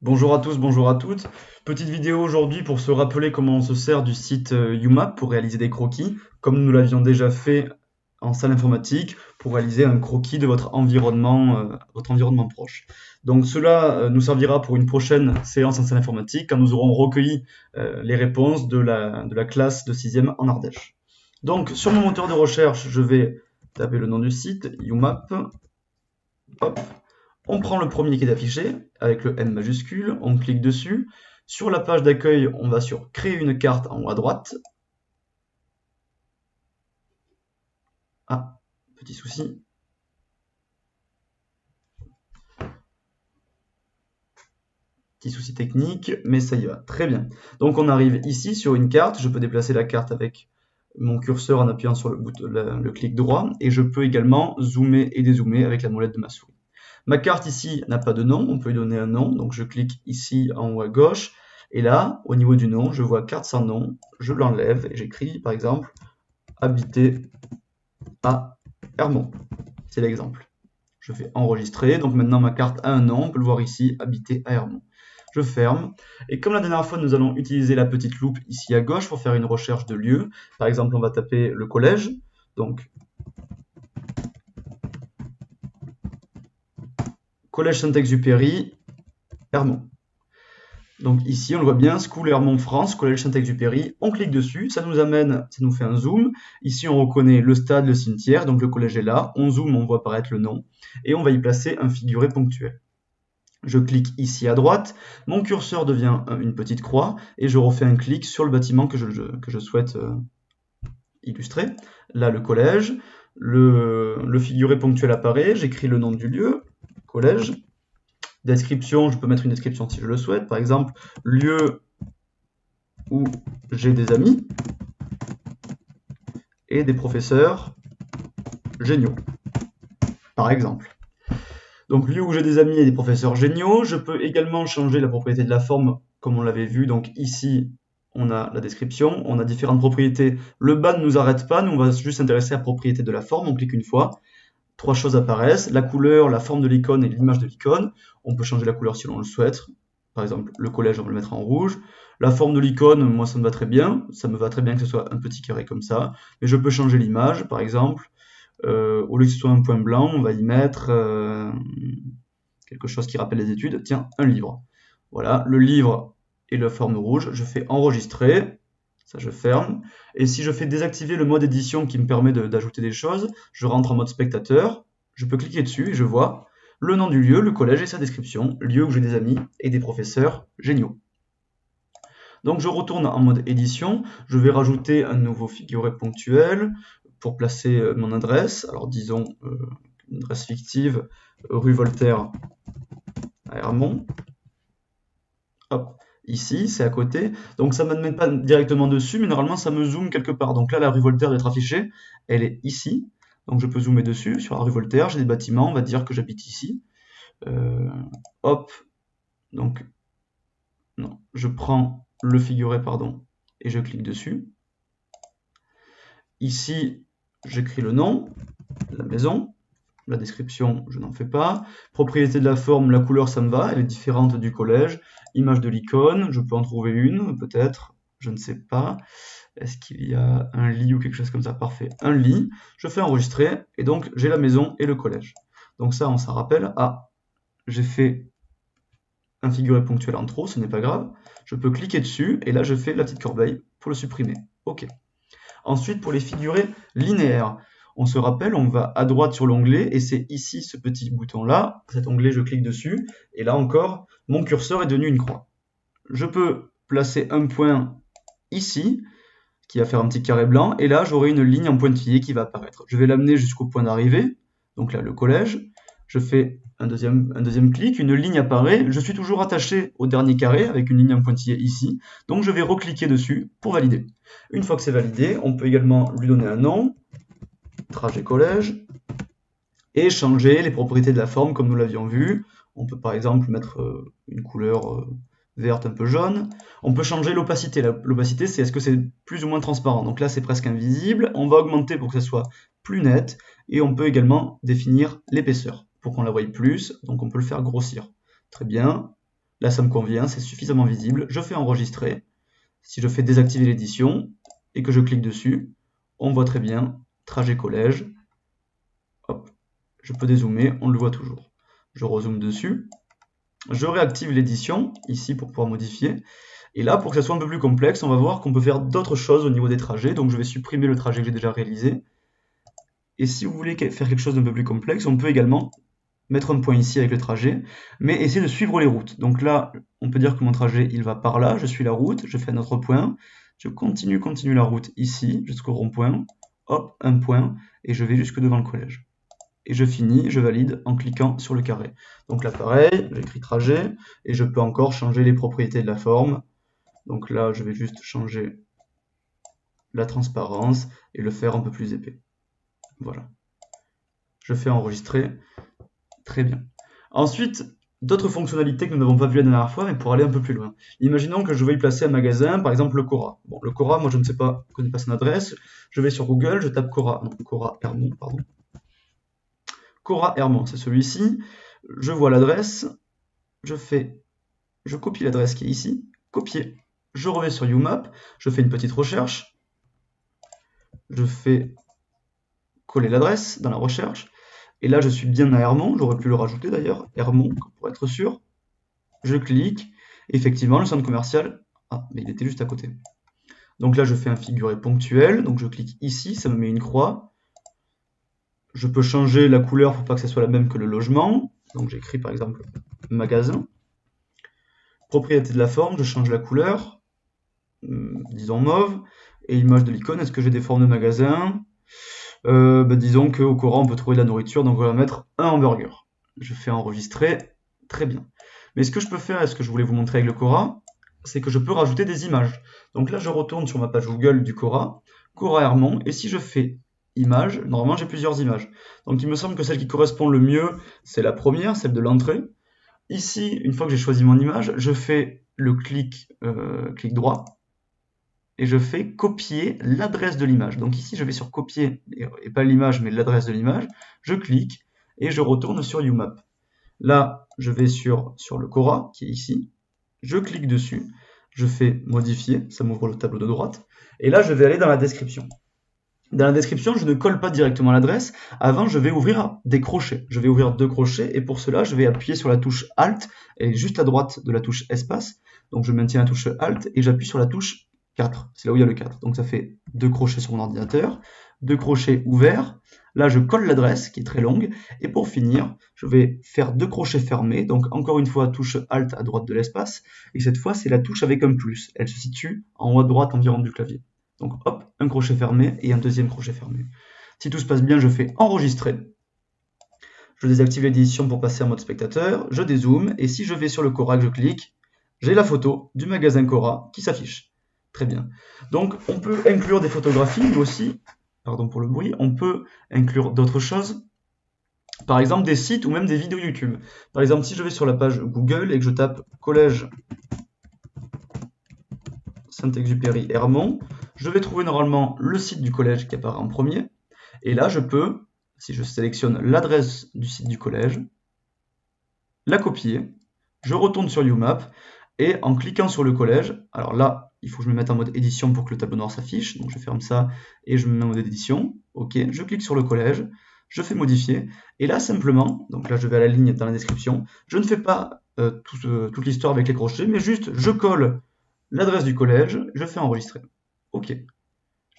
Bonjour à tous, bonjour à toutes. Petite vidéo aujourd'hui pour se rappeler comment on se sert du site YouMap pour réaliser des croquis, comme nous l'avions déjà fait en salle informatique, pour réaliser un croquis de votre environnement proche. Donc cela nous servira pour une prochaine séance en salle informatique, quand nous aurons recueilli les réponses de la classe de 6e en Ardèche. Donc sur mon moteur de recherche, je vais taper le nom du site, YouMap. Hop. On prend le premier qui est affiché, avec le M majuscule, on clique dessus. Sur la page d'accueil, on va sur Créer une carte en haut à droite. Ah, petit souci. Petit souci technique, mais ça y va, très bien. Donc on arrive ici sur une carte, je peux déplacer la carte avec mon curseur en appuyant sur le clic droit, et je peux également zoomer et dézoomer avec la molette de ma souris. Ma carte ici n'a pas de nom, on peut lui donner un nom, donc je clique ici en haut à gauche, et là, au niveau du nom, je vois carte sans nom, je l'enlève et j'écris par exemple habiter à Hermont. C'est l'exemple. Je fais enregistrer, donc maintenant ma carte a un nom, on peut le voir ici, habiter à Hermont. Je ferme, et comme la dernière fois, nous allons utiliser la petite loupe ici à gauche pour faire une recherche de lieu. Par exemple, on va taper le collège, donc collège Saint-Exupéry, Hermont. Donc ici, on le voit bien, School Hermont France, collège Saint-Exupéry. On clique dessus, ça nous fait un zoom. Ici, on reconnaît le stade, le cimetière, donc le collège est là. On zoome, on voit apparaître le nom. Et on va y placer un figuré ponctuel. Je clique ici à droite, mon curseur devient une petite croix, et je refais un clic sur le bâtiment que je souhaite illustrer. Là, le collège, le figuré ponctuel apparaît, j'écris le nom du lieu, collège. Description, je peux mettre une description si je le souhaite, par exemple, lieu où j'ai des amis et des professeurs géniaux, par exemple. Donc lieu où j'ai des amis et des professeurs géniaux, je peux également changer la propriété de la forme comme on l'avait vu, donc ici on a la description, on a différentes propriétés, le bas ne nous arrête pas, nous on va juste s'intéresser à la propriété de la forme, on clique une fois, trois choses apparaissent, la couleur, la forme de l'icône et l'image de l'icône. On peut changer la couleur si l'on le souhaite. Par exemple, le collège, on va le mettre en rouge. La forme de l'icône, moi, ça me va très bien. Ça me va très bien que ce soit un petit carré comme ça. Mais je peux changer l'image, par exemple. Au lieu que ce soit un point blanc, on va y mettre quelque chose qui rappelle les études. Tiens, un livre. Voilà, le livre et la forme rouge. Je fais enregistrer. Ça, je ferme. Et si je fais désactiver le mode édition qui me permet d'ajouter des choses, je rentre en mode spectateur, je peux cliquer dessus et je vois le nom du lieu, le collège et sa description, lieu où j'ai des amis et des professeurs géniaux. Donc je retourne en mode édition, je vais rajouter un nouveau figuré ponctuel pour placer mon adresse. Alors disons une adresse fictive, rue Voltaire à Hermont. Hop. Ici, c'est à côté, donc ça ne m'amène pas directement dessus, mais normalement ça me zoome quelque part. Donc là, la rue Voltaire doit être affichée, elle est ici, donc je peux zoomer dessus, sur la rue Voltaire, j'ai des bâtiments, on va dire que j'habite ici. Hop, donc, non, je prends le figuré, pardon, et je clique dessus. Ici, j'écris le nom, la maison, la description, je n'en fais pas. Propriété de la forme, la couleur, ça me va, elle est différente du collège. Image de l'icône, je peux en trouver une, peut-être, je ne sais pas. Est-ce qu'il y a un lit ou quelque chose comme ça? Parfait, un lit. Je fais enregistrer, et donc j'ai la maison et le collège. Donc ça, on s'en rappelle. Ah, j'ai fait un figuré ponctuel en trop, ce n'est pas grave. Je peux cliquer dessus, et là, je fais la petite corbeille pour le supprimer. OK. Ensuite, pour les figurés linéaires, on se rappelle, on va à droite sur l'onglet, et c'est ici ce petit bouton-là, cet onglet, je clique dessus, et là encore, mon curseur est devenu une croix. Je peux placer un point ici, qui va faire un petit carré blanc, et là, j'aurai une ligne en pointillé qui va apparaître. Je vais l'amener jusqu'au point d'arrivée, donc là, le collège. Je fais un deuxième clic, une ligne apparaît, je suis toujours attaché au dernier carré avec une ligne en pointillé ici, donc je vais recliquer dessus pour valider. Une fois que c'est validé, on peut également lui donner un nom, trajet collège, et changer les propriétés de la forme comme nous l'avions vu. On peut par exemple mettre une couleur verte un peu jaune. On peut changer l'opacité. L'opacité, c'est est-ce que c'est plus ou moins transparent. Donc là, c'est presque invisible. On va augmenter pour que ça soit plus net. Et on peut également définir l'épaisseur pour qu'on la voie plus. Donc on peut le faire grossir. Très bien. Là, ça me convient, c'est suffisamment visible. Je fais enregistrer. Si je fais désactiver l'édition et que je clique dessus, on voit très bien trajet collège. Hop, je peux dézoomer, on le voit toujours. Je rezoome dessus. Je réactive l'édition, ici, pour pouvoir modifier. Et là, pour que ça soit un peu plus complexe, on va voir qu'on peut faire d'autres choses au niveau des trajets. Donc je vais supprimer le trajet que j'ai déjà réalisé. Et si vous voulez faire quelque chose d'un peu plus complexe, on peut également mettre un point ici avec le trajet, mais essayer de suivre les routes. Donc là, on peut dire que mon trajet, il va par là, je suis la route, je fais un autre point, je continue la route ici, jusqu'au rond-point, hop, un point, et je vais jusque devant le collège. Et je finis, je valide en cliquant sur le carré. Donc là, pareil, j'écris trajet, et je peux encore changer les propriétés de la forme. Donc là, je vais juste changer la transparence et le faire un peu plus épais. Voilà. Je fais enregistrer. Très bien. Ensuite, d'autres fonctionnalités que nous n'avons pas vues la dernière fois, mais pour aller un peu plus loin. Imaginons que je veuille placer un magasin, par exemple le Cora. Bon, le Cora, moi je ne connais pas son adresse. Je vais sur Google, je tape Cora. Non, Cora Hermont, pardon. Cora Hermont, c'est celui-ci. Je vois l'adresse. Je copie l'adresse qui est ici. Copier. Je reviens sur YouMap. Je fais une petite recherche. Je fais coller l'adresse dans la recherche. Et là, je suis bien à Hermont, j'aurais pu le rajouter d'ailleurs, Hermont, pour être sûr. Je clique, effectivement, le centre commercial, ah, mais il était juste à côté. Donc là, je fais un figuré ponctuel, donc je clique ici, ça me met une croix. Je peux changer la couleur pour pas que ça soit la même que le logement. Donc j'écris par exemple magasin. Propriété de la forme, je change la couleur, disons mauve. Et image de l'icône, est-ce que j'ai des formes de magasin? Disons qu'au Cora on peut trouver de la nourriture, donc on va mettre un hamburger. Je fais enregistrer, très bien. Mais ce que je peux faire, et ce que je voulais vous montrer avec le Cora, c'est que je peux rajouter des images. Donc là je retourne sur ma page Google du Cora, Cora Hermont, et si je fais images, normalement j'ai plusieurs images. Donc il me semble que celle qui correspond le mieux, c'est la première, celle de l'entrée. Ici, une fois que j'ai choisi mon image, je fais le clic droit, et je fais copier l'adresse de l'image. Donc ici, je vais sur copier, et pas l'image, mais l'adresse de l'image. Je clique, et je retourne sur YouMap. Là, je vais sur le Cora, qui est ici. Je clique dessus, je fais modifier, ça m'ouvre le tableau de droite. Et là, je vais aller dans la description. Dans la description, je ne colle pas directement l'adresse. Avant, je vais ouvrir des crochets. Je vais ouvrir 2 crochets, et pour cela, je vais appuyer sur la touche Alt, elle est juste à droite de la touche Espace. Donc je maintiens la touche Alt, et j'appuie sur la touche 4, c'est là où il y a le 4. Donc ça fait 2 crochets sur mon ordinateur, 2 crochets ouverts. Là, je colle l'adresse qui est très longue. Et pour finir, je vais faire 2 crochets fermés. Donc encore une fois, touche Alt à droite de l'espace. Et cette fois, c'est la touche avec un plus. Elle se situe en haut à droite environ du clavier. Donc hop, un crochet fermé et un deuxième crochet fermé. Si tout se passe bien, je fais enregistrer. Je désactive l'édition pour passer en mode spectateur. Je dézoome. Et si je vais sur le Cora que je clique, j'ai la photo du magasin Cora qui s'affiche. Très bien. Donc, on peut inclure des photographies, mais aussi, pardon pour le bruit, on peut inclure d'autres choses. Par exemple, des sites ou même des vidéos YouTube. Par exemple, si je vais sur la page Google et que je tape Collège Saint-Exupéry Hermont, je vais trouver normalement le site du collège qui apparaît en premier. Et là, je peux, si je sélectionne l'adresse du site du collège, la copier. Je retourne sur YouMap et en cliquant sur le collège, alors là, il faut que je me mette en mode édition pour que le tableau noir s'affiche. Donc je ferme ça et je me mets en mode édition. OK, je clique sur le collège, je fais modifier. Et là, simplement, donc là je vais à la ligne dans la description, je ne fais pas toute l'histoire avec les crochets, mais juste je colle l'adresse du collège, je fais enregistrer. OK.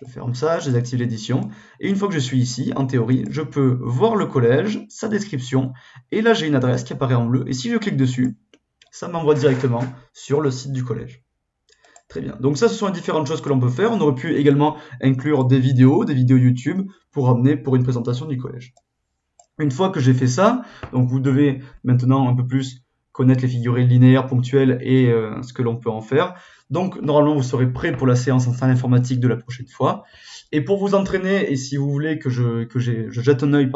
Je ferme ça, je désactive l'édition. Et une fois que je suis ici, en théorie, je peux voir le collège, sa description. Et là, j'ai une adresse qui apparaît en bleu. Et si je clique dessus, ça m'envoie directement sur le site du collège. Très bien. Donc ça, ce sont les différentes choses que l'on peut faire. On aurait pu également inclure des vidéos YouTube pour amener pour une présentation du collège. Une fois que j'ai fait ça, donc vous devez maintenant un peu plus connaître les figurines linéaires, ponctuelles et ce que l'on peut en faire. Donc normalement vous serez prêt pour la séance en informatique informatique de la prochaine fois. Et pour vous entraîner, et si vous voulez que je jette un œil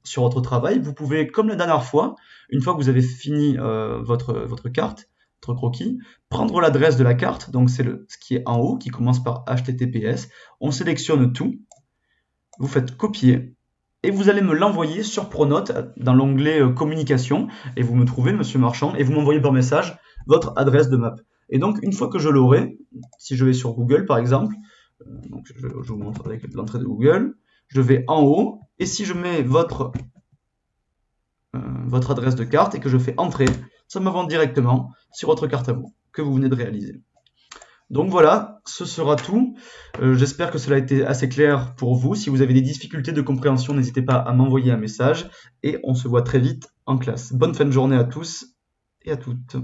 sur votre travail, vous pouvez, comme la dernière fois, une fois que vous avez fini votre carte, votre croquis, prendre l'adresse de la carte, donc c'est ce qui est en haut, qui commence par HTTPS, on sélectionne tout, vous faites copier, et vous allez me l'envoyer sur Pronote dans l'onglet communication, et vous me trouvez, monsieur Marchand, et vous m'envoyez par message votre adresse de map. Et donc, une fois que je l'aurai, si je vais sur Google par exemple, donc je vous montre avec l'entrée de Google, je vais en haut, et si je mets votre adresse de carte et que je fais entrer, ça me rend directement sur votre carte à vous que vous venez de réaliser. Donc voilà, ce sera tout. J'espère que cela a été assez clair pour vous. Si vous avez des difficultés de compréhension, n'hésitez pas à m'envoyer un message et on se voit très vite en classe. Bonne fin de journée à tous et à toutes.